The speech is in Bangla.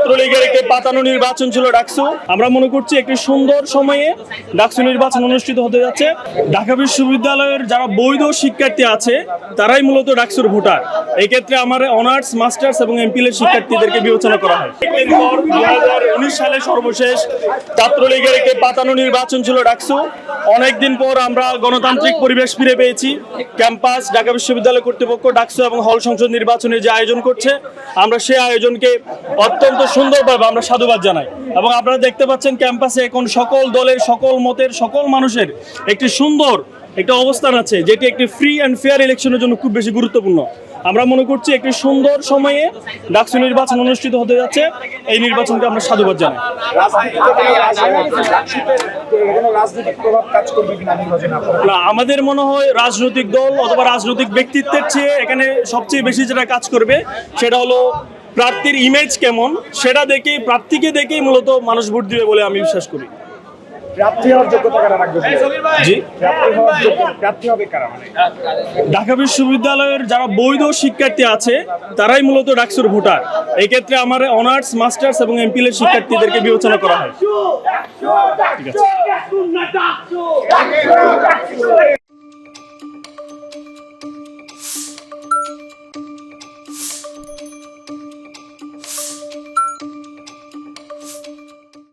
ছাত্রলীগের একটি পাতানো নির্বাচন ছিল ডাকসু। আমরা মনে করছি একটি সুন্দর সময়ে ডাকসু নির্বাচন অনুষ্ঠিত হতে যাচ্ছে। ঢাকা বিশ্ববিদ্যালয়ের যারা বৈধ শিক্ষার্থী আছে তারাই মূলত ডাকসুর ভোটার। এই ক্ষেত্রে আমার অনার্স, মাস্টার্স এবং এমপিএল এর শিক্ষার্থীদেরকে বিবেচনা করা হয়। 2019 সালে সর্বশেষ ছাত্রলীগের একটি পাতানো নির্বাচন ছিল ডাকসু। অনেকদিন পর আমরা গণতান্ত্রিক পরিবেশ ফিরে পেয়েছি। ক্যাম্পাস, ঢাকা বিশ্ববিদ্যালয় কর্তৃপক্ষ ডাকসু এবং হল সংসদ নির্বাচনের যে আয়োজন করছে, আমরা সেই আয়োজনকে অত্যন্ত সুন্দরভাবে আমরা সাধুবাদ জানাই। এবং আপনারা দেখতে পাচ্ছেন ক্যাম্পাসে এখন সকল দলের, সকল মতের, সকল মানুষের একটি সুন্দর একটা অবস্থান আছে, যেটি একটি ফ্রি অ্যান্ড ফেয়ার ইলেকশনের জন্য খুব বেশি গুরুত্বপূর্ণ। আমরা মনে করছি একটি সুন্দর সময়ে ডাকসু নির্বাচন অনুষ্ঠিত হতে যাচ্ছে। এই নির্বাচনকে আমরা সাধুবাদ জানাই। না, আমাদের মনে হয় রাজনৈতিক দল অথবা রাজনৈতিক ব্যক্তিত্বের চেয়ে এখানে সবচেয়ে বেশি যেটা কাজ করবে সেটা হলো প্রার্থীর ইমেজ কেমন, সেটা দেখেই, প্রার্থীকে দেখেই মূলত মানুষ ভোট দিবে বলে আমি বিশ্বাস করি। ঢাকা বিশ্ববিদ্যালয়ের যারা বৈধ শিক্ষার্থী আছে তারাই মূলত ডাকসুর ভোটার। এই ক্ষেত্রে আমার অনার্স, মাস্টার্স এবং এমপিএল এর শিক্ষার্থীদেরকে বিবেচনা করা হয়। ঠিক আছে।